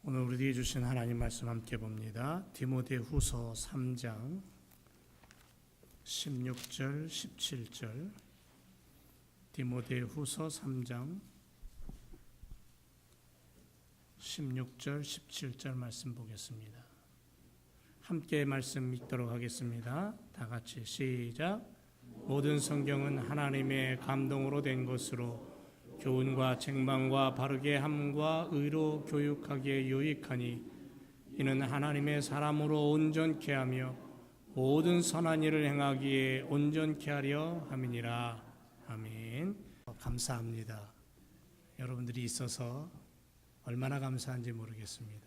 오늘 우리에게 주신 하나님 말씀 함께 봅니다. 디모데후서 3장 16절 17절. 디모데후서 3장 16절 17절 말씀 보겠습니다. 함께 말씀 읽도록 하겠습니다. 다 같이 시작. 모든 성경은 하나님의 감동으로 된 것으로 교훈과 책망과 바르게 함과 의로 교육하기에 유익하니 이는 하나님의 사람으로 온전케 하며 모든 선한 일을 행하기에 온전케 하려 함이니라. 아멘. 감사합니다. 여러분들이 있어서 얼마나 감사한지 모르겠습니다.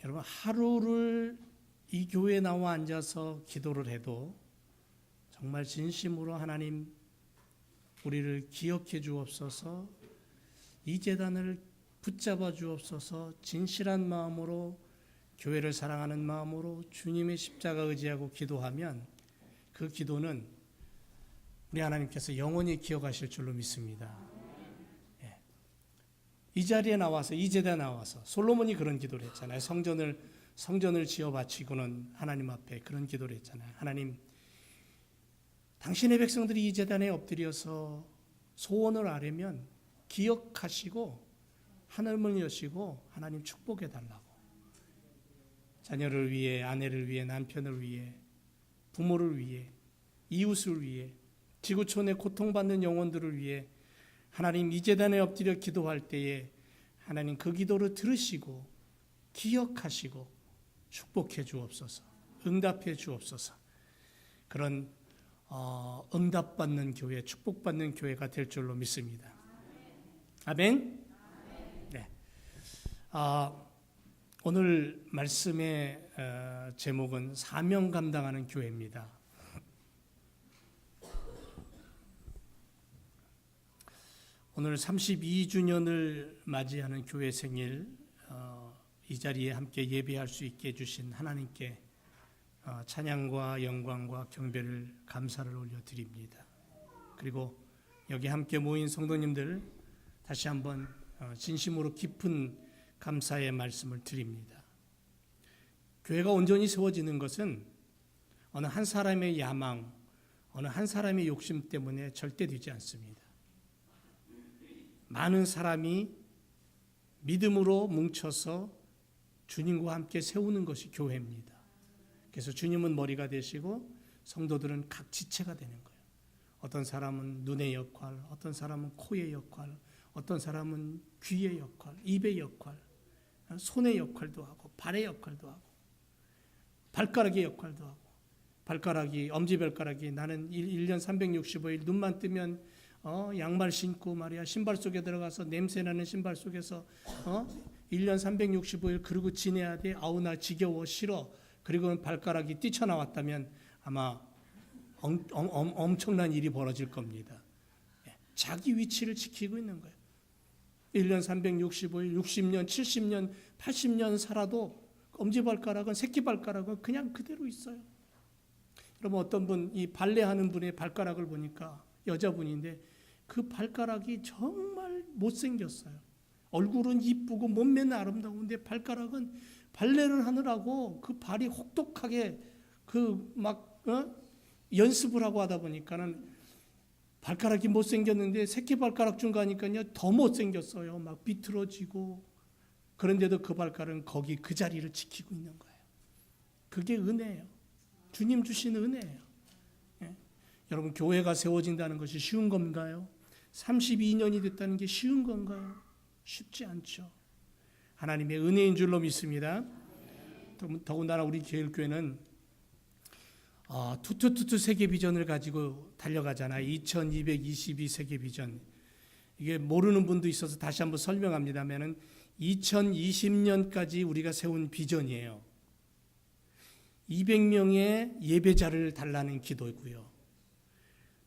여러분, 하루를 이 교회에 나와 앉아서 기도를 해도 정말 진심으로 하나님 우리를 기억해 주옵소서, 이 제단을 붙잡아 주옵소서, 진실한 마음으로 교회를 사랑하는 마음으로 주님의 십자가 의지하고 기도하면 그 기도는 우리 하나님께서 영원히 기억하실 줄로 믿습니다. 이 자리에 나와서, 이 제단에 나와서 솔로몬이 그런 기도를 했잖아요. 성전을 지어 바치고는 하나님 앞에 그런 기도를 했잖아요. 하나님, 당신의 백성들이 이 제단에 엎드려서 소원을 아뢰면 기억하시고 하늘문을 여시고 하나님 축복해 달라고. 자녀를 위해, 아내를 위해, 남편을 위해, 부모를 위해, 이웃을 위해, 지구촌에 고통받는 영혼들을 위해 하나님 이 제단에 엎드려 기도할 때에 하나님 그 기도를 들으시고 기억하시고 축복해 주옵소서, 응답해 주옵소서. 그런 응답받는 교회, 축복받는 교회가 될 줄로 믿습니다. 아멘. 네. 오늘 말씀의 제목은 사명 감당하는 교회입니다. 오늘 32주년을 맞이하는 교회 생일, 이 자리에 함께 예배할 수 있게 해주신 하나님께 찬양과 영광과 경배를, 감사를 올려드립니다. 그리고 여기 함께 모인 성도님들 다시 한번 진심으로 깊은 감사의 말씀을 드립니다. 교회가 온전히 세워지는 것은 어느 한 사람의 야망, 어느 한 사람의 욕심 때문에 절대 되지 않습니다. 많은 사람이 믿음으로 뭉쳐서 주님과 함께 세우는 것이 교회입니다. 그래서 주님은 머리가 되시고 성도들은 각 지체가 되는 거예요. 어떤 사람은 눈의 역할, 어떤 사람은 코의 역할, 어떤 사람은 귀의 역할, 입의 역할, 손의 역할도 하고 발의 역할도 하고 발가락의 역할도 하고. 발가락이, 엄지발가락이 나는 1년 365일 눈만 뜨면 양말 신고 말이야 신발 속에 들어가서 냄새나는 신발 속에서 1년 365일 그러고 지내야 돼. 아우 나 지겨워 싫어. 그리고 발가락이 뛰쳐나왔다면 아마 엄청난 일이 벌어질 겁니다. 자기 위치를 지키고 있는 거예요. 1년 365일 60년 70년 80년 살아도 엄지발가락은, 새끼발가락은 그냥 그대로 있어요. 여러분, 어떤 분, 이 발레하는 분의 발가락을 보니까 여자분인데 그 발가락이 정말 못생겼어요. 얼굴은 이쁘고 몸매는 아름다운데 발가락은 발레를 하느라고 그 발이 혹독하게 연습을 하고 하다 보니까는 발가락이 못생겼는데 새끼 발가락 중 가니까요 더 못생겼어요. 막 비틀어지고. 그런데도 그 발가락은 거기 그 자리를 지키고 있는 거예요. 그게 은혜예요. 주님 주신 은혜예요. 여러분, 교회가 세워진다는 것이 쉬운 건가요? 32년이 됐다는 게 쉬운 건가요? 쉽지 않죠. 하나님의 은혜인 줄로 믿습니다. 더군다나 우리 교회는 투투투투 세계 비전을 가지고 달려가잖아요. 2222 세계 비전. 이게 모르는 분도 있어서 다시 한번 설명합니다면은 2020년까지 우리가 세운 비전이에요. 200명의 예배자를 달라는 기도이고요.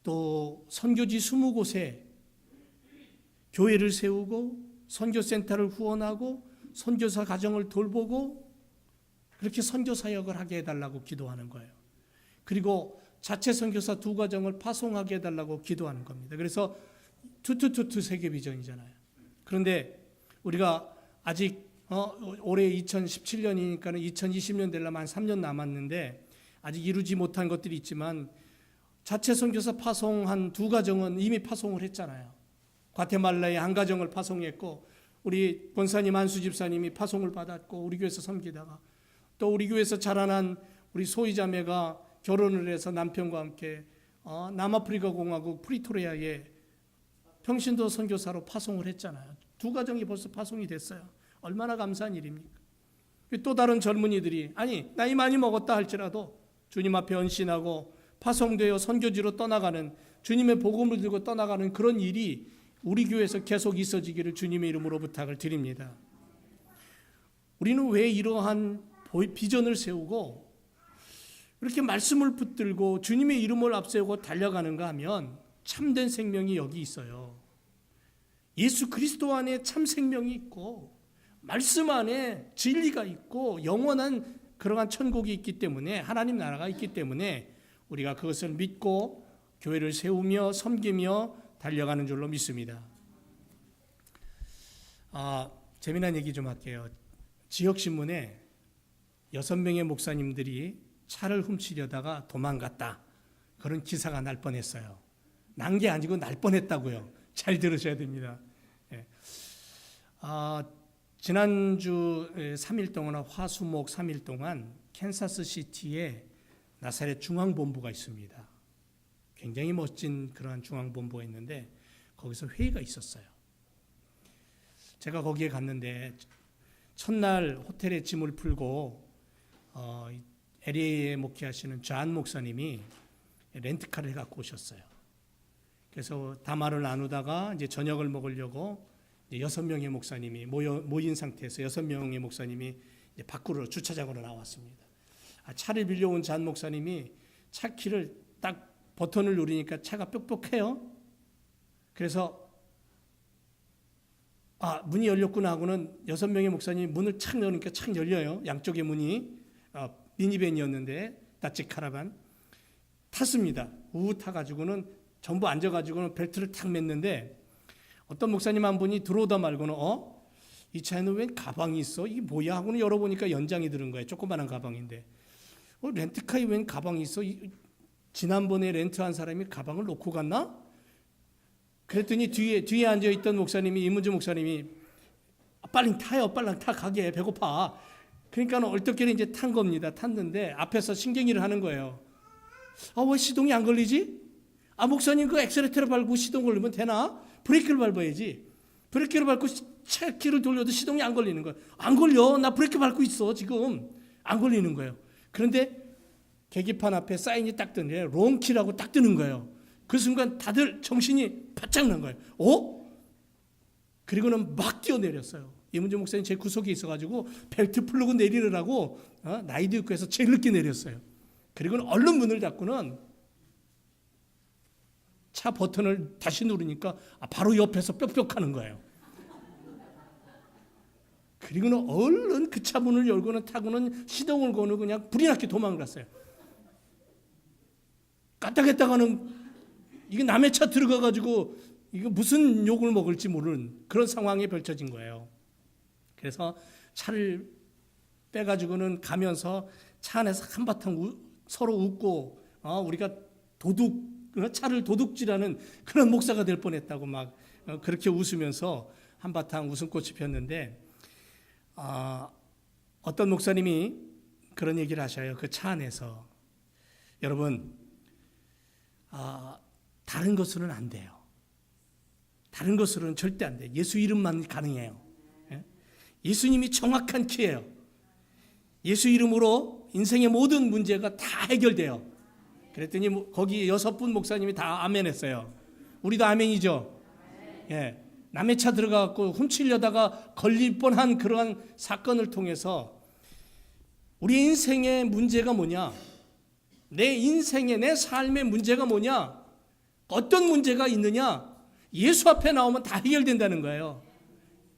또 선교지 20곳에 교회를 세우고 선교센터를 후원하고 선교사 가정을 돌보고 그렇게 선교 사역을 하게 해달라고 기도하는 거예요. 그리고 자체 선교사 2가정을 파송하게 해달라고 기도하는 겁니다. 그래서 투투투투 세계 비전이잖아요. 그런데 우리가 아직 올해 2017년이니까 2020년 되려면 한 3년 남았는데 아직 이루지 못한 것들이 있지만 자체 선교사 파송한 2가정은 이미 파송을 했잖아요. 과테말라에 한 가정을 파송했고 우리 권사님 한수 집사님이 파송을 받았고 우리 교회에서 섬기다가 또 우리 교회에서 자라난 우리 소희자매가 결혼을 해서 남편과 함께 남아프리카 공화국 프리토리아에 평신도 선교사로 파송을 했잖아요. 2가정이 벌써 파송이 됐어요. 얼마나 감사한 일입니까? 또 다른 젊은이들이 아니 나이 많이 먹었다 할지라도 주님 앞에 헌신하고 파송되어 선교지로 떠나가는 주님의 복음을 들고 떠나가는 그런 일이 우리 교회에서 계속 있어지기를 주님의 이름으로 부탁을 드립니다. 우리는 왜 이러한 비전을 세우고 이렇게 말씀을 붙들고 주님의 이름을 앞세우고 달려가는가 하면 참된 생명이 여기 있어요. 예수 그리스도 안에 참 생명이 있고 말씀 안에 진리가 있고 영원한 그러한 천국이 있기 때문에 하나님 나라가 있기 때문에 우리가 그것을 믿고 교회를 세우며 섬기며 달려가는 줄로 믿습니다. 재미난 얘기 좀 할게요. 지역신문에 6명의 목사님들이 차를 훔치려다가 도망갔다. 그런 기사가 날 뻔했어요. 난 게 아니고 날 뻔했다고요. 잘 들으셔야 됩니다. 지난주 3일 동안 화수목 3일 동안 캔사스시티에 나사렛 중앙본부가 있습니다. 굉장히 멋진 그러한 중앙본부가 있는데 거기서 회의가 있었어요. 제가 거기에 갔는데 첫날 호텔에 짐을 풀고 LA에 목회하시는 존 목사님이 렌트카를 갖고 오셨어요. 그래서 담화를 나누다가 이제 저녁을 먹으려고 6명의 목사님이 모인 상태에서 6명의 목사님이 이제 밖으로 주차장으로 나왔습니다. 차를 빌려온 잔 목사님이 차 키를 딱 버튼을 누르니까 차가 뾱뾱해요. 그래서 문이 열렸구나 하고는 6명의 목사님이 문을 착 여니까 착 열려요. 양쪽의 문이 미니밴이었는데 다치 카라반 탔습니다. 타가지고는 전부 앉아가지고는 벨트를 탁 맸는데 어떤 목사님 한 분이 들어오다 말고는 이 차에는 웬 가방이 있어? 이게 뭐야? 하고는 열어보니까 연장이 들은 거예요. 조그마한 가방인데 렌트카에 웬 가방이 있어? 지난번에 렌트한 사람이 가방을 놓고 갔나? 그랬더니 뒤에 앉아있던 목사님이 이문주 목사님이 빨리 타요. 빨리 타 가게 배고파. 그러니까 얼떨결에 이제 탄 겁니다. 탔는데 앞에서 신경질을 하는 거예요. 왜 시동이 안 걸리지? 목사님 그 엑셀레터를 밟고 시동 걸리면 되나? 브레이크를 밟아야지. 브레이크를 밟고 차 키를 돌려도 시동이 안 걸리는 거예요. 안 걸려. 나 브레이크 밟고 있어. 지금 안 걸리는 거예요. 그런데 계기판 앞에 사인이 딱 뜨는데 롱키라고 딱 뜨는 거예요. 그 순간 다들 정신이 바짝 난 거예요. 그리고는 막 뛰어내렸어요. 이문주 목사님 제 구석에 있어가지고 벨트 풀고 내리느라고 나이도 있고 해서 제일 늦게 내렸어요. 그리고는 얼른 문을 닫고는 차 버튼을 다시 누르니까 바로 옆에서 뾱뾱하는 거예요. 그리고는 얼른 그 차 문을 열고는 타고는 시동을 거는 그냥 불이 났게 도망을 갔어요. 까딱했다가는 이게 남의 차 들어가가지고 이거 무슨 욕을 먹을지 모르는 그런 상황이 펼쳐진 거예요. 그래서 차를 빼가지고는 가면서 차 안에서 한바탕 서로 웃고 우리가 차를 도둑질하는 그런 목사가 될 뻔했다고 막 그렇게 웃으면서 한바탕 웃음꽃이 폈는데 어떤 목사님이 그런 얘기를 하셔요. 그 차 안에서 여러분 다른 것으로는 안 돼요. 다른 것으로는 절대 안 돼요. 예수 이름만 가능해요. 예수님이 정확한 키예요. 예수 이름으로 인생의 모든 문제가 다 해결돼요. 그랬더니 거기 6분 목사님이 다 아멘 했어요. 우리도 아멘이죠. 예. 남의 차 들어가고 훔치려다가 걸릴 뻔한 그러한 사건을 통해서 우리 인생의 문제가 뭐냐? 내 인생의 내 삶의 문제가 뭐냐? 어떤 문제가 있느냐? 예수 앞에 나오면 다 해결된다는 거예요.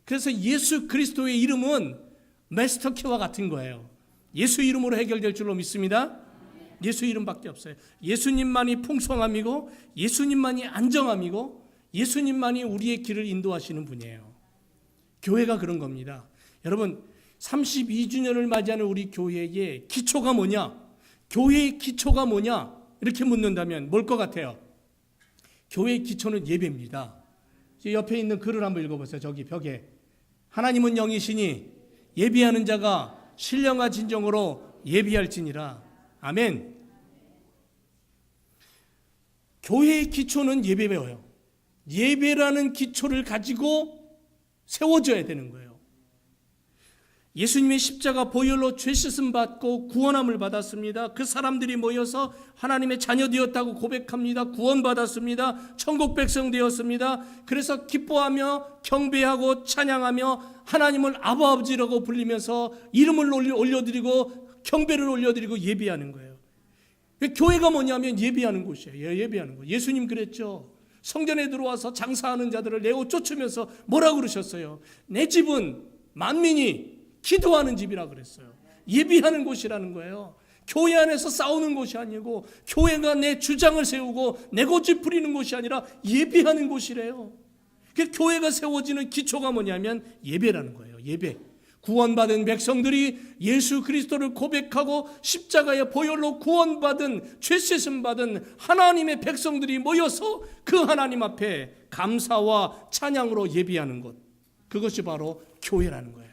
그래서 예수 그리스도의 이름은 마스터키와 같은 거예요. 예수 이름으로 해결될 줄로 믿습니다. 예수 이름밖에 없어요. 예수님만이 풍성함이고 예수님만이 안정함이고 예수님만이 우리의 길을 인도하시는 분이에요. 교회가 그런 겁니다. 여러분 32주년을 맞이하는 우리 교회의 기초가 뭐냐? 교회의 기초가 뭐냐? 이렇게 묻는다면 뭘 것 같아요? 교회의 기초는 예배입니다. 옆에 있는 글을 한번 읽어보세요. 저기 벽에. 하나님은 영이시니 예비하는 자가 신령과 진정으로 예비할지니라. 아멘. 교회의 기초는 예배예요. 예배라는 기초를 가지고 세워져야 되는 거예요. 예수님의 십자가 보혈로 죄 씻음 받고 구원함을 받았습니다. 그 사람들이 모여서 하나님의 자녀 되었다고 고백합니다. 구원받았습니다. 천국 백성 되었습니다. 그래서 기뻐하며 경배하고 찬양하며 하나님을 아버지라고 불리면서 이름을 올려드리고 경배를 올려드리고 예배하는 거예요. 교회가 뭐냐면 예배하는 곳이에요. 예배하는 곳. 예수님 그랬죠. 성전에 들어와서 장사하는 자들을 내어 쫓으면서 뭐라고 그러셨어요? 내 집은 만민이 기도하는 집이라 그랬어요. 예배하는 곳이라는 거예요. 교회 안에서 싸우는 곳이 아니고 교회가 내 주장을 세우고 내 고집 부리는 곳이 아니라 예배하는 곳이래요. 교회가 세워지는 기초가 뭐냐면 예배라는 거예요. 예배. 구원받은 백성들이 예수 그리스도를 고백하고 십자가의 보혈로 구원받은 죄씻음 받은 하나님의 백성들이 모여서 그 하나님 앞에 감사와 찬양으로 예배하는 것, 그것이 바로 교회라는 거예요.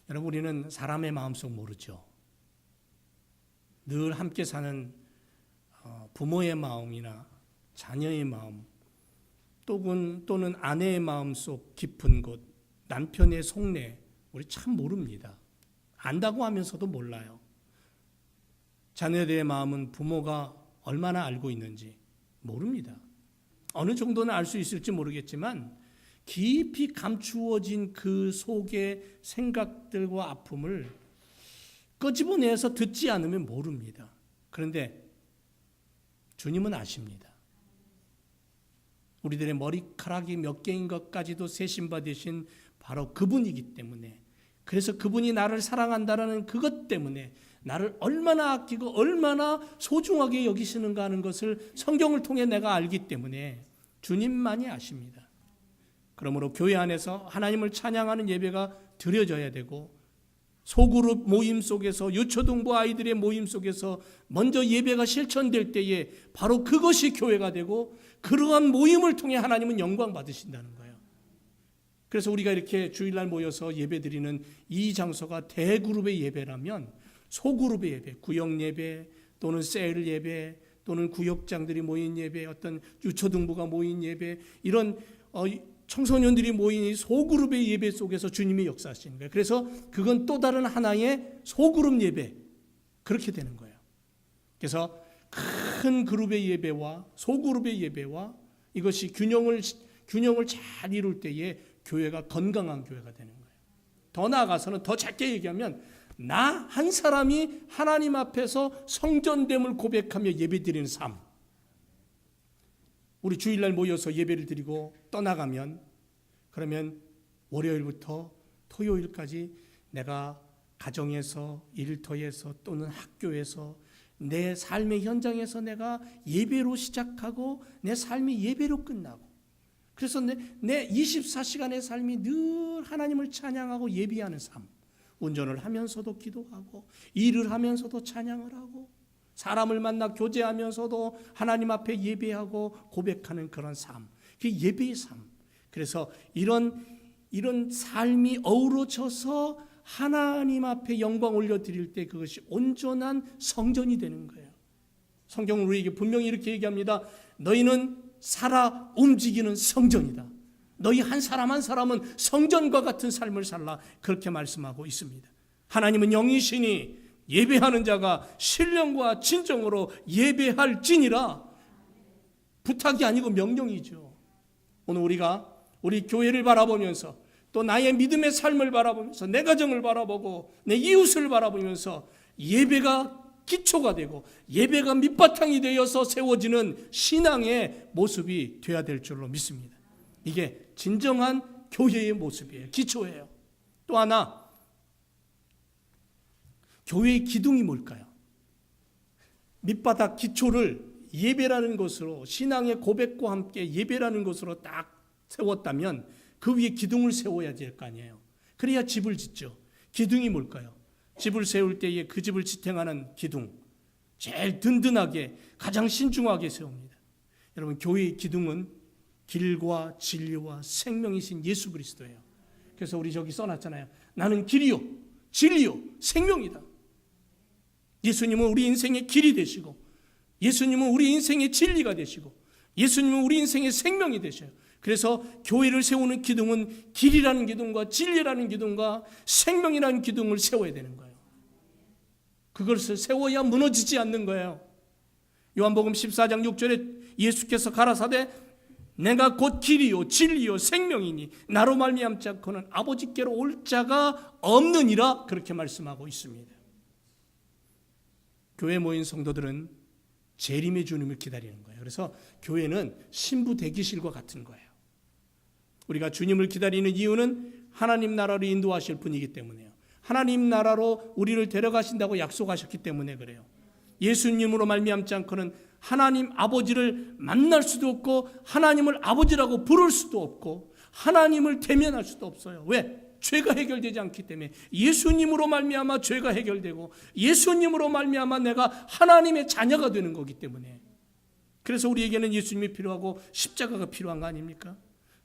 여러분 우리는 사람의 마음속 모르죠. 늘 함께 사는 부모의 마음이나 자녀의 마음 또는 아내의 마음속 깊은 곳, 남편의 속내 우리 참 모릅니다. 안다고 하면서도 몰라요. 자녀들의 마음은 부모가 얼마나 알고 있는지 모릅니다. 어느 정도는 알 수 있을지 모르겠지만 깊이 감추어진 그 속의 생각들과 아픔을 끄집어내서 듣지 않으면 모릅니다. 그런데 주님은 아십니다. 우리들의 머리카락이 몇 개인 것까지도 세심받으신 바로 그분이기 때문에, 그래서 그분이 나를 사랑한다라는 그것 때문에 나를 얼마나 아끼고 얼마나 소중하게 여기시는가 하는 것을 성경을 통해 내가 알기 때문에 주님만이 아십니다. 그러므로 교회 안에서 하나님을 찬양하는 예배가 드려져야 되고, 소그룹 모임 속에서 유초등부 아이들의 모임 속에서 먼저 예배가 실천될 때에 바로 그것이 교회가 되고, 그러한 모임을 통해 하나님은 영광 받으신다는 거예요. 그래서 우리가 이렇게 주일날 모여서 예배드리는 이 장소가 대그룹의 예배라면 소그룹의 예배, 구역 예배 또는 셀 예배 또는 구역장들이 모인 예배, 어떤 유초등부가 모인 예배, 이런 청소년들이 모인 이 소그룹의 예배 속에서 주님이 역사하시는 거예요. 그래서 그건 또 다른 하나의 소그룹 예배, 그렇게 되는 거예요. 그래서 큰 그룹의 예배와 소그룹의 예배와 이것이 균형을 잘 이룰 때에 교회가 건강한 교회가 되는 거예요. 더 나아가서는 더 작게 얘기하면 나 한 사람이 하나님 앞에서 성전됨을 고백하며 예배드리는 삶. 우리 주일날 모여서 예배를 드리고 떠나가면, 그러면 월요일부터 토요일까지 내가 가정에서, 일터에서 또는 학교에서 내 삶의 현장에서 내가 예배로 시작하고 내 삶이 예배로 끝나고, 그래서 내 24시간의 삶이 늘 하나님을 찬양하고 예배하는 삶. 운전을 하면서도 기도하고, 일을 하면서도 찬양을 하고, 사람을 만나 교제하면서도 하나님 앞에 예배하고 고백하는 그런 삶, 그게 예배의 삶. 그래서 이런 삶이 어우러져서 하나님 앞에 영광 올려드릴 때 그것이 온전한 성전이 되는 거예요. 성경은 우리에게 분명히 이렇게 얘기합니다. 너희는 살아 움직이는 성전이다. 너희 한 사람 한 사람은 성전과 같은 삶을 살라, 그렇게 말씀하고 있습니다. 하나님은 영이시니 예배하는 자가 신령과 진정으로 예배할지니라. 부탁이 아니고 명령이죠. 오늘 우리가 우리 교회를 바라보면서 또 나의 믿음의 삶을 바라보면서 내 가정을 바라보고 내 이웃을 바라보면서 예배가 기초가 되고 예배가 밑바탕이 되어서 세워지는 신앙의 모습이 되어야 될 줄로 믿습니다. 이게 진정한 교회의 모습이에요. 기초예요. 또 하나, 교회의 기둥이 뭘까요? 밑바닥 기초를 예배라는 것으로, 신앙의 고백과 함께 예배라는 것으로 딱 세웠다면 그 위에 기둥을 세워야 될 거 아니에요. 그래야 집을 짓죠. 기둥이 뭘까요? 집을 세울 때에 그 집을 지탱하는 기둥, 제일 든든하게 가장 신중하게 세웁니다. 여러분, 교회의 기둥은 길과 진리와 생명이신 예수 그리스도예요. 그래서 우리 저기 써놨잖아요. 나는 길이요 진리요 생명이다. 예수님은 우리 인생의 길이 되시고, 예수님은 우리 인생의 진리가 되시고, 예수님은 우리 인생의 생명이 되셔요. 그래서 교회를 세우는 기둥은 길이라는 기둥과 진리라는 기둥과 생명이라는 기둥을 세워야 되는 거예요. 그것을 세워야 무너지지 않는 거예요. 요한복음 14장 6절에 예수께서 가라사대 내가 곧 길이요 진리요 생명이니 나로 말미암지 않고는 아버지께로 올 자가 없느니라, 그렇게 말씀하고 있습니다. 교회 모인 성도들은 재림의 주님을 기다리는 거예요. 그래서 교회는 신부 대기실과 같은 거예요. 우리가 주님을 기다리는 이유는 하나님 나라로 인도하실 분이기 때문에요. 하나님 나라로 우리를 데려가신다고 약속하셨기 때문에 그래요. 예수님으로 말미암지 않고는 하나님 아버지를 만날 수도 없고, 하나님을 아버지라고 부를 수도 없고, 하나님을 대면할 수도 없어요. 왜? 죄가 해결되지 않기 때문에. 예수님으로 말미암아 죄가 해결되고, 예수님으로 말미암아 내가 하나님의 자녀가 되는 거기 때문에. 그래서 우리에게는 예수님이 필요하고 십자가가 필요한 거 아닙니까?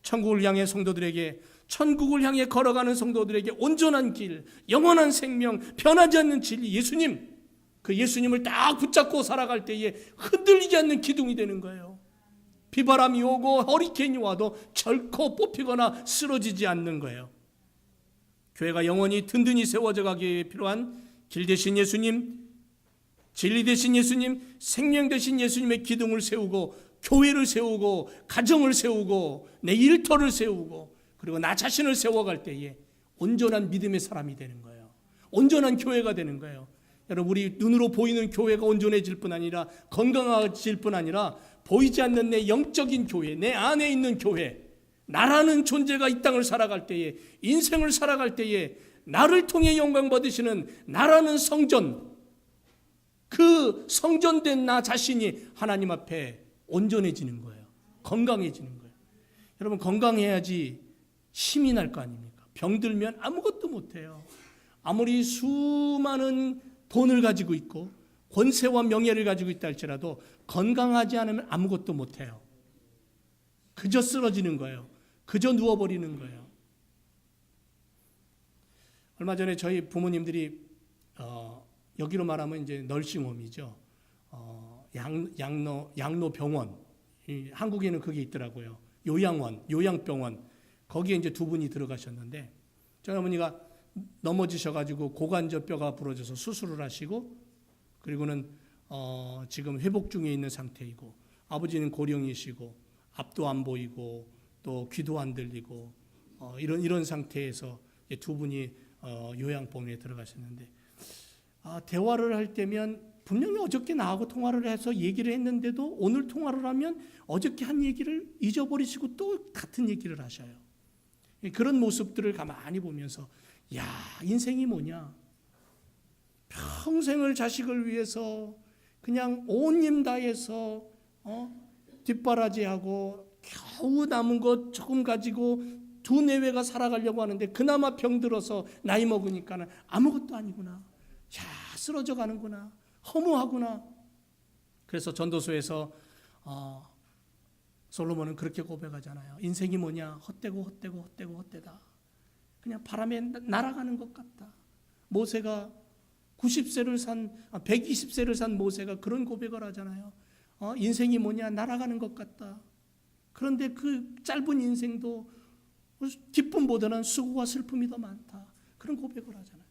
천국을 향해 성도들에게, 천국을 향해 걸어가는 성도들에게 온전한 길, 영원한 생명, 변하지 않는 진리, 예수님, 그 예수님을 딱 붙잡고 살아갈 때에 흔들리지 않는 기둥이 되는 거예요. 비바람이 오고 허리케인이 와도 결코 뽑히거나 쓰러지지 않는 거예요. 교회가 영원히 든든히 세워져 가기에 필요한 길 되신 예수님, 진리 되신 예수님, 생명 되신 예수님의 기둥을 세우고, 교회를 세우고, 가정을 세우고, 내 일터를 세우고, 그리고 나 자신을 세워갈 때에 온전한 믿음의 사람이 되는 거예요. 온전한 교회가 되는 거예요. 여러분, 우리 눈으로 보이는 교회가 온전해질 뿐 아니라, 건강해질 뿐 아니라, 보이지 않는 내 영적인 교회, 내 안에 있는 교회, 나라는 존재가 이 땅을 살아갈 때에, 인생을 살아갈 때에 나를 통해 영광 받으시는 나라는 성전, 그 성전된 나 자신이 하나님 앞에 온전해지는 거예요. 건강해지는 거예요. 여러분, 건강해야지 힘이 날 거 아닙니까? 병들면 아무것도 못해요. 아무리 수많은 돈을 가지고 있고 권세와 명예를 가지고 있다 할지라도 건강하지 않으면 아무것도 못해요. 그저 쓰러지는 거예요. 그저 누워버리는 거예요. 얼마 전에 저희 부모님들이 여기로 말하면 이제 널싱홈이죠. 양로병원, 한국에는 그게 있더라고요. 요양원, 요양병원, 거기에 이제 두 분이 들어가셨는데, 저희 어머니가 넘어지셔가지고 고관절 뼈가 부러져서 수술을 하시고, 그리고는 지금 회복 중에 있는 상태이고, 아버지는 고령이시고 앞도 안 보이고 또 귀도 안 들리고 이런 상태에서 두 분이 요양병원에 들어가셨는데, 대화를 할 때면 분명히 어저께 나하고 통화를 해서 얘기를 했는데도 오늘 통화를 하면 어저께 한 얘기를 잊어버리시고 또 같은 얘기를 하셔요. 그런 모습들을 가만히 보면서, 야, 인생이 뭐냐? 평생을 자식을 위해서 그냥 온 힘 다해서 뒷바라지하고 겨우 남은 것 조금 가지고 두 내외가 살아가려고 하는데, 그나마 병들어서 나이 먹으니까는 아무것도 아니구나. 야, 쓰러져 가는구나. 허무하구나. 그래서 전도서에서 솔로몬은 그렇게 고백하잖아요. 인생이 뭐냐? 헛되다. 그냥 바람에 날아가는 것 같다. 모세가 120세를 산 모세가 그런 고백을 하잖아요. 인생이 뭐냐? 날아가는 것 같다. 그런데 그 짧은 인생도 기쁨보다는 수고와 슬픔이 더 많다. 그런 고백을 하잖아요.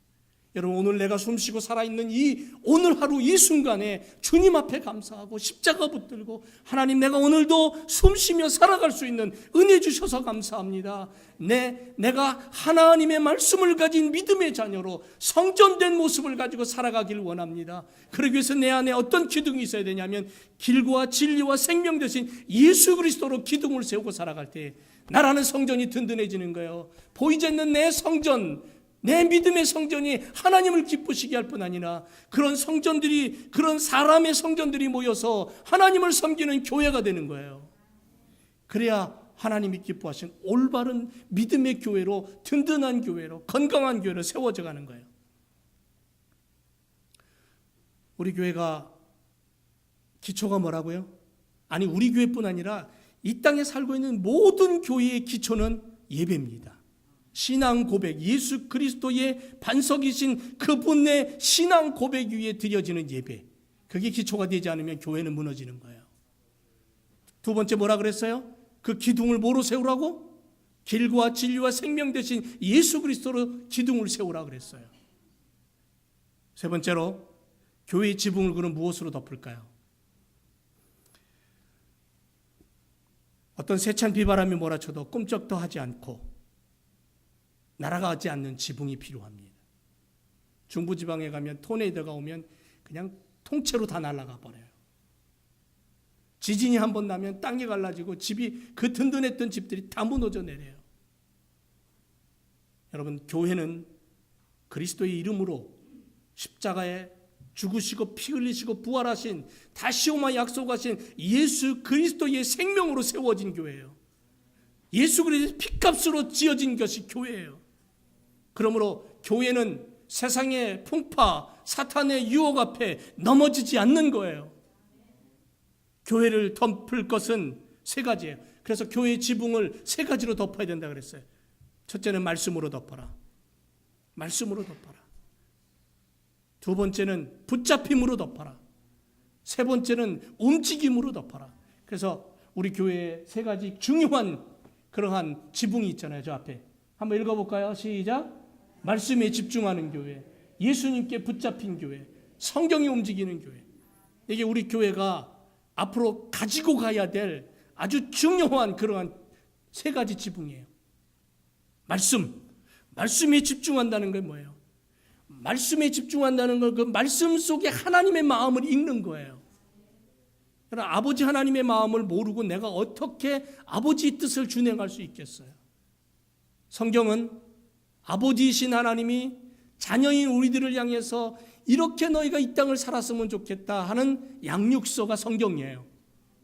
여러분, 오늘 내가 숨쉬고 살아있는 이 오늘 하루 이 순간에 주님 앞에 감사하고 십자가 붙들고, 하나님, 내가 오늘도 숨쉬며 살아갈 수 있는 은혜 주셔서 감사합니다. 내가 하나님의 말씀을 가진 믿음의 자녀로 성전된 모습을 가지고 살아가길 원합니다. 그러기 위해서 내 안에 어떤 기둥이 있어야 되냐면, 길과 진리와 생명 되신 예수 그리스도로 기둥을 세우고 살아갈 때 나라는 성전이 든든해지는 거예요. 보이지 않는 내 성전, 내 믿음의 성전이 하나님을 기쁘시게 할 뿐 아니라 그런 성전들이, 그런 사람의 성전들이 모여서 하나님을 섬기는 교회가 되는 거예요. 그래야 하나님이 기뻐하신 올바른 믿음의 교회로, 든든한 교회로, 건강한 교회로 세워져 가는 거예요. 우리 교회가 기초가 뭐라고요? 아니, 우리 교회뿐 아니라 이 땅에 살고 있는 모든 교회의 기초는 예배입니다. 신앙 고백, 예수 그리스도의 반석이신 그분의 신앙 고백 위에 드려지는 예배, 그게 기초가 되지 않으면 교회는 무너지는 거예요. 두 번째 뭐라 그랬어요? 그 기둥을 뭐로 세우라고? 길과 진리와 생명 되신 예수 그리스도로 기둥을 세우라 그랬어요. 세 번째로 교회의 지붕을 그럼 무엇으로 덮을까요? 어떤 세찬 비바람이 몰아쳐도 꼼짝도 하지 않고 날아가지 않는 지붕이 필요합니다. 중부지방에 가면 토네이도가 오면 그냥 통째로 다 날아가 버려요. 지진이 한번 나면 땅이 갈라지고 집이, 그 든든했던 집들이 다 무너져 내려요. 여러분, 교회는 그리스도의 이름으로 십자가에 죽으시고 피 흘리시고 부활하신, 다시 오마 약속하신 예수 그리스도의 생명으로 세워진 교회예요. 예수 그리스도의 피값으로 지어진 것이 교회예요. 그러므로 교회는 세상의 풍파, 사탄의 유혹 앞에 넘어지지 않는 거예요. 교회를 덮을 것은 세 가지예요. 그래서 교회의 지붕을 세 가지로 덮어야 된다 그랬어요. 첫째는 말씀으로 덮어라. 말씀으로 덮어라. 두 번째는 붙잡힘으로 덮어라. 세 번째는 움직임으로 덮어라. 그래서 우리 교회에 세 가지 중요한 그러한 지붕이 있잖아요. 저 앞에 한번 읽어볼까요? 시작. 말씀에 집중하는 교회, 예수님께 붙잡힌 교회, 성경이 움직이는 교회. 이게 우리 교회가 앞으로 가지고 가야 될 아주 중요한 그러한 세 가지 지붕이에요. 말씀에 집중한다는 게 뭐예요? 말씀에 집중한다는 건 그 말씀 속에 하나님의 마음을 읽는 거예요. 그러나 아버지 하나님의 마음을 모르고 내가 어떻게 아버지의 뜻을 준행할 수 있겠어요? 성경은 아버지이신 하나님이 자녀인 우리들을 향해서 이렇게 너희가 이 땅을 살았으면 좋겠다 하는 양육서가 성경이에요.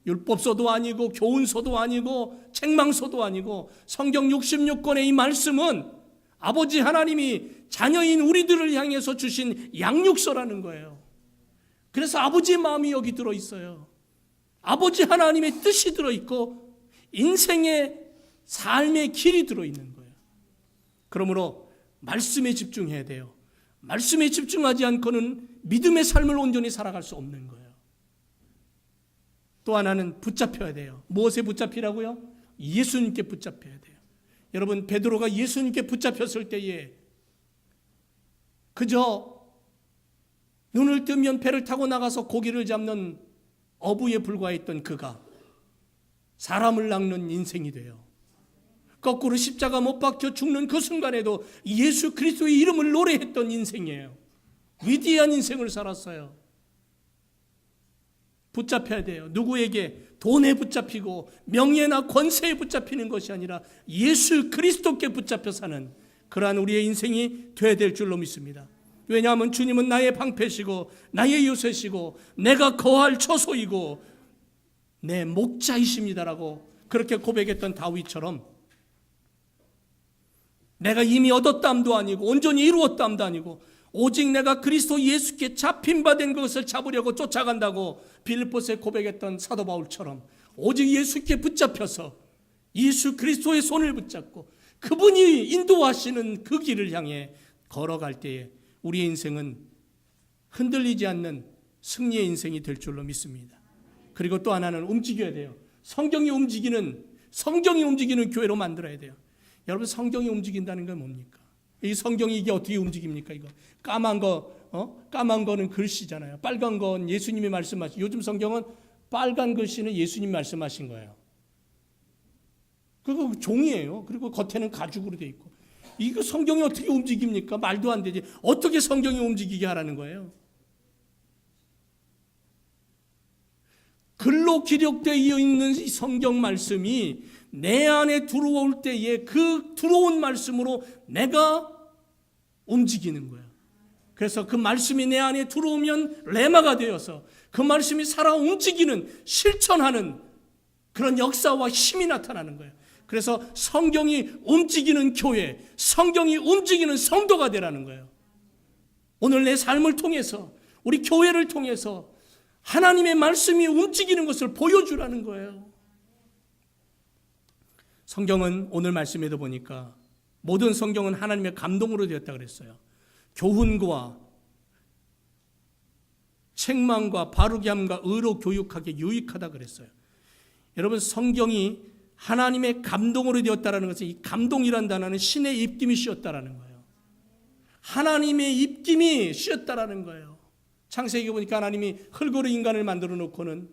율법서도 아니고 교훈서도 아니고 책망서도 아니고 성경 66권의 이 말씀은 아버지 하나님이 자녀인 우리들을 향해서 주신 양육서라는 거예요. 그래서 아버지의 마음이 여기 들어있어요. 아버지 하나님의 뜻이 들어있고 인생의 삶의 길이 들어있는 거예요. 그러므로 말씀에 집중해야 돼요. 말씀에 집중하지 않고는 믿음의 삶을 온전히 살아갈 수 없는 거예요. 또 하나는 붙잡혀야 돼요. 무엇에 붙잡히라고요? 예수님께 붙잡혀야 돼요. 여러분, 베드로가 예수님께 붙잡혔을 때에 그저 눈을 뜨면 배를 타고 나가서 고기를 잡는 어부에 불과했던 그가 사람을 낚는 인생이 돼요. 거꾸로 십자가 못 박혀 죽는 그 순간에도 예수 그리스도의 이름을 노래했던 인생이에요. 위대한 인생을 살았어요. 붙잡혀야 돼요. 누구에게? 돈에 붙잡히고 명예나 권세에 붙잡히는 것이 아니라 예수 그리스도께 붙잡혀 사는 그러한 우리의 인생이 되어야 될 줄로 믿습니다. 왜냐하면 주님은 나의 방패시고 나의 요새시고 내가 거할 처소이고 내 목자이십니다라고 그렇게 고백했던 다윗처럼 내가 이미 얻었담도 아니고 온전히 이루었담도 아니고 오직 내가 그리스도 예수께 잡힌 바 된 것을 잡으려고 쫓아간다고 빌립보서에 고백했던 사도 바울처럼 오직 예수께 붙잡혀서 예수 그리스도의 손을 붙잡고 그분이 인도하시는 그 길을 향해 걸어갈 때에 우리의 인생은 흔들리지 않는 승리의 인생이 될 줄로 믿습니다. 그리고 또 하나는 움직여야 돼요. 성경이 움직이는 교회로 만들어야 돼요. 여러분, 성경이 움직인다는 건 뭡니까? 이 성경이 이게 어떻게 움직입니까? 이거 까만 거는 글씨잖아요. 빨간 건 예수님이 말씀하신. 요즘 성경은 빨간 글씨는 예수님 말씀하신 거예요. 그거 종이에요. 그리고 겉에는 가죽으로 돼 있고. 이거 성경이 어떻게 움직입니까? 말도 안 되지. 어떻게 성경이 움직이게 하라는 거예요? 글로 기록되어 있는 이 성경 말씀이 내 안에 들어올 때에 그 들어온 말씀으로 내가 움직이는 거예요. 그래서 그 말씀이 내 안에 들어오면 레마가 되어서 그 말씀이 살아 움직이는, 실천하는 그런 역사와 힘이 나타나는 거예요. 그래서 성경이 움직이는 교회, 성경이 움직이는 성도가 되라는 거예요. 오늘 내 삶을 통해서, 우리 교회를 통해서 하나님의 말씀이 움직이는 것을 보여주라는 거예요. 성경은 오늘 말씀에도 보니까 모든 성경은 하나님의 감동으로 되었다 그랬어요. 교훈과 책망과 바르게 함과 의로 교육하기에 유익하다 그랬어요. 여러분, 성경이 하나님의 감동으로 되었다는 것은, 이 감동이란 단어는 신의 입김이 씌었다라는 거예요. 하나님의 입김이 씌었다라는 거예요. 창세기 보니까 하나님이 흙으로 인간을 만들어 놓고는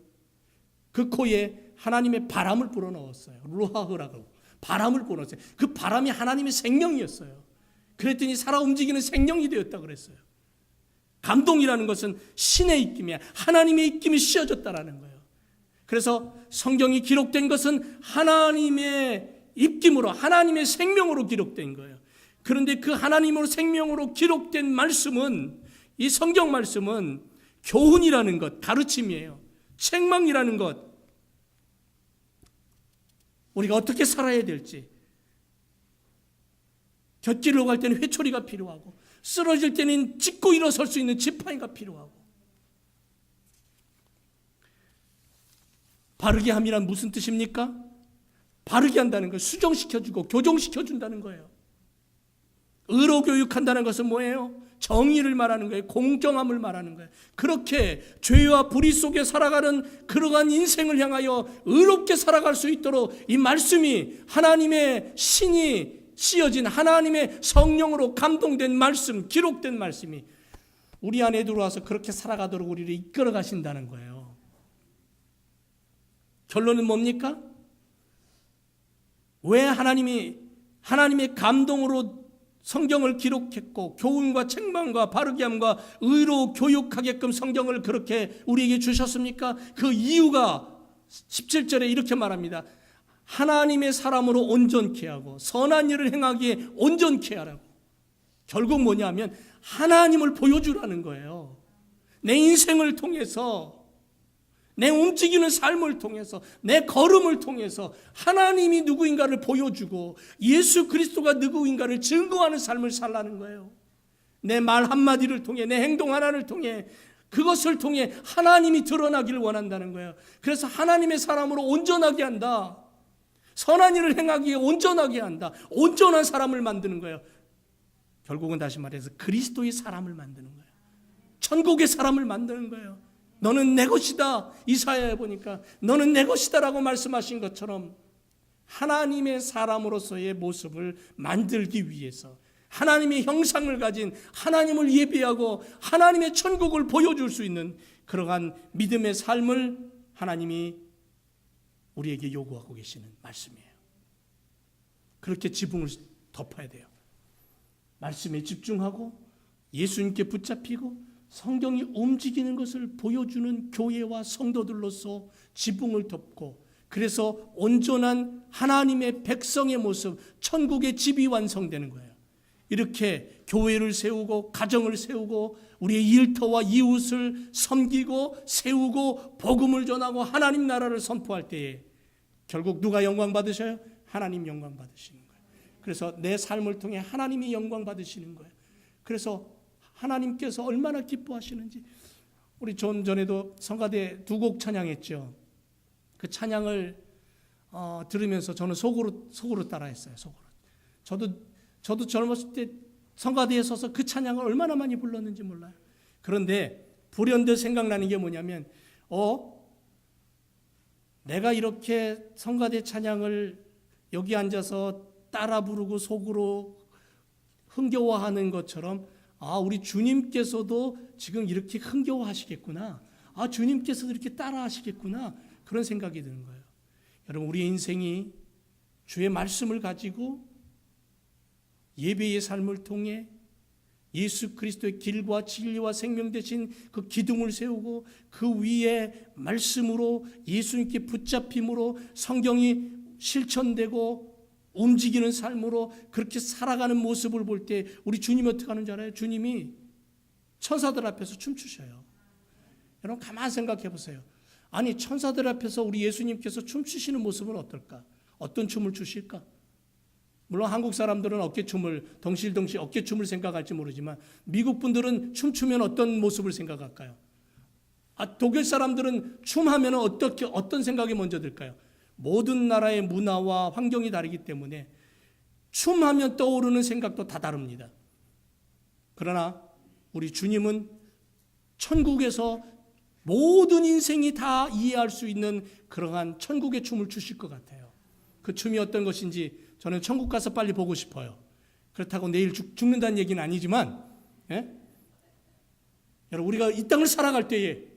그 코에 하나님의 바람을 불어넣었어요. 루하흐라고 바람을 불어넣었어요. 그 바람이 하나님의 생명이었어요. 그랬더니 살아 움직이는 생명이 되었다 그랬어요. 감동이라는 것은 신의 입김이야. 하나님의 입김이 씌어졌다라는 거예요. 그래서 성경이 기록된 것은 하나님의 입김으로, 하나님의 생명으로 기록된 거예요. 그런데 그 하나님으로 생명으로 기록된 말씀은, 이 성경 말씀은 교훈이라는 것, 가르침이에요. 책망이라는 것, 우리가 어떻게 살아야 될지, 곁길로 갈 때는 회초리가 필요하고, 쓰러질 때는 짚고 일어설 수 있는 지팡이가 필요하고, 바르게 함이란 무슨 뜻입니까? 바르게 한다는 걸 수정시켜주고 교정시켜준다는 거예요. 의로 교육한다는 것은 뭐예요? 정의를 말하는 거예요. 공정함을 말하는 거예요. 그렇게 죄와 불의 속에 살아가는 그러한 인생을 향하여 의롭게 살아갈 수 있도록 이 말씀이, 하나님의 신이 씌어진 하나님의 성령으로 감동된 말씀, 기록된 말씀이 우리 안에 들어와서 그렇게 살아가도록 우리를 이끌어 가신다는 거예요. 결론은 뭡니까? 왜 하나님의 감동으로 성경을 기록했고 교훈과 책망과 바르게 함과 의로 교육하게끔 성경을 그렇게 우리에게 주셨습니까? 그 이유가 17절에 이렇게 말합니다. 하나님의 사람으로 온전케 하고 선한 일을 행하기에 온전케 하라고. 결국 뭐냐면 하나님을 보여주라는 거예요. 내 인생을 통해서, 내 움직이는 삶을 통해서, 내 걸음을 통해서 하나님이 누구인가를 보여주고 예수 그리스도가 누구인가를 증거하는 삶을 살라는 거예요. 내 말 한마디를 통해, 내 행동 하나를 통해, 그것을 통해 하나님이 드러나기를 원한다는 거예요. 그래서 하나님의 사람으로 온전하게 한다. 선한 일을 행하기에 온전하게 한다. 온전한 사람을 만드는 거예요. 결국은 다시 말해서 그리스도의 사람을 만드는 거예요. 천국의 사람을 만드는 거예요. 너는 내 것이다. 이사야에 보니까 너는 내 것이다라고 말씀하신 것처럼 하나님의 사람으로서의 모습을 만들기 위해서 하나님의 형상을 가진, 하나님을 예배하고 하나님의 천국을 보여줄 수 있는 그러한 믿음의 삶을 하나님이 우리에게 요구하고 계시는 말씀이에요. 그렇게 지붕을 덮어야 돼요. 말씀에 집중하고 예수님께 붙잡히고 성경이 움직이는 것을 보여주는 교회와 성도들로서 지붕을 덮고, 그래서 온전한 하나님의 백성의 모습, 천국의 집이 완성되는 거예요. 이렇게 교회를 세우고 가정을 세우고 우리의 일터와 이웃을 섬기고 세우고 복음을 전하고 하나님 나라를 선포할 때에 결국 누가 영광 받으셔요? 하나님 영광 받으시는 거예요. 그래서 내 삶을 통해 하나님이 영광 받으시는 거예요. 그래서 하나님께서 얼마나 기뻐하시는지, 우리 좀 전에도 성가대 2곡 찬양했죠. 그 찬양을 들으면서 저는 속으로 따라했어요. 속으로. 저도 젊었을 때 성가대에 서서 그 찬양을 얼마나 많이 불렀는지 몰라요. 그런데 불현듯 생각나는 게 뭐냐면, 내가 이렇게 성가대 찬양을 여기 앉아서 따라 부르고 속으로 흥겨워하는 것처럼, 우리 주님께서도 지금 이렇게 흥겨워하시겠구나. 주님께서도 이렇게 따라 하시겠구나. 그런 생각이 드는 거예요. 여러분, 우리의 인생이 주의 말씀을 가지고 예배의 삶을 통해 예수 그리스도의 길과 진리와 생명 되신 그 기둥을 세우고 그 위에 말씀으로 예수님께 붙잡힘으로 성경이 실천되고 움직이는 삶으로 그렇게 살아가는 모습을 볼 때 우리 주님이 어떻게 하는 줄 알아요? 주님이 천사들 앞에서 춤추셔요. 여러분 가만히 생각해 보세요. 아니 천사들 앞에서 우리 예수님께서 춤추시는 모습은 어떨까? 어떤 춤을 추실까? 물론 한국 사람들은 어깨춤을 덩실덩실 어깨춤을 생각할지 모르지만 미국 분들은 춤추면 어떤 모습을 생각할까요? 독일 사람들은 춤하면 어떤 생각이 먼저 들까요? 모든 나라의 문화와 환경이 다르기 때문에 춤하면 떠오르는 생각도 다 다릅니다. 그러나 우리 주님은 천국에서 모든 인생이 다 이해할 수 있는 그러한 천국의 춤을 추실 것 같아요. 그 춤이 어떤 것인지 저는 천국 가서 빨리 보고 싶어요. 그렇다고 내일 죽는다는 얘기는 아니지만 여러분 우리가 이 땅을 살아갈 때에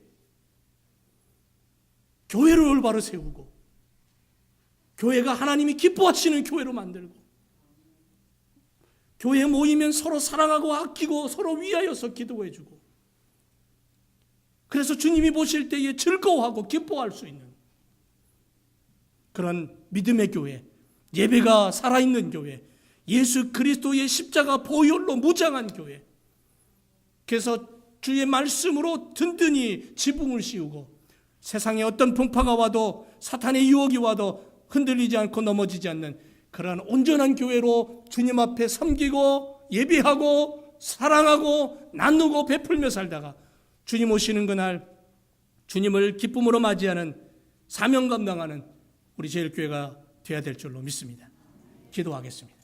교회를 올바로 세우고 교회가 하나님이 기뻐하시는 교회로 만들고 교회에 모이면 서로 사랑하고 아끼고 서로 위하여서 기도해주고 그래서 주님이 보실 때에 즐거워하고 기뻐할 수 있는 그런 믿음의 교회, 예배가 살아있는 교회, 예수 그리스도의 십자가 보혈로 무장한 교회, 그래서 주의 말씀으로 든든히 지붕을 씌우고 세상에 어떤 풍파가 와도 사탄의 유혹이 와도 흔들리지 않고 넘어지지 않는 그러한 온전한 교회로 주님 앞에 섬기고 예배하고 사랑하고 나누고 베풀며 살다가 주님 오시는 그날 주님을 기쁨으로 맞이하는 사명 감당하는 우리 제일교회가 되어야 될 줄로 믿습니다. 기도하겠습니다.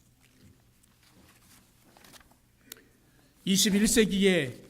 21세기에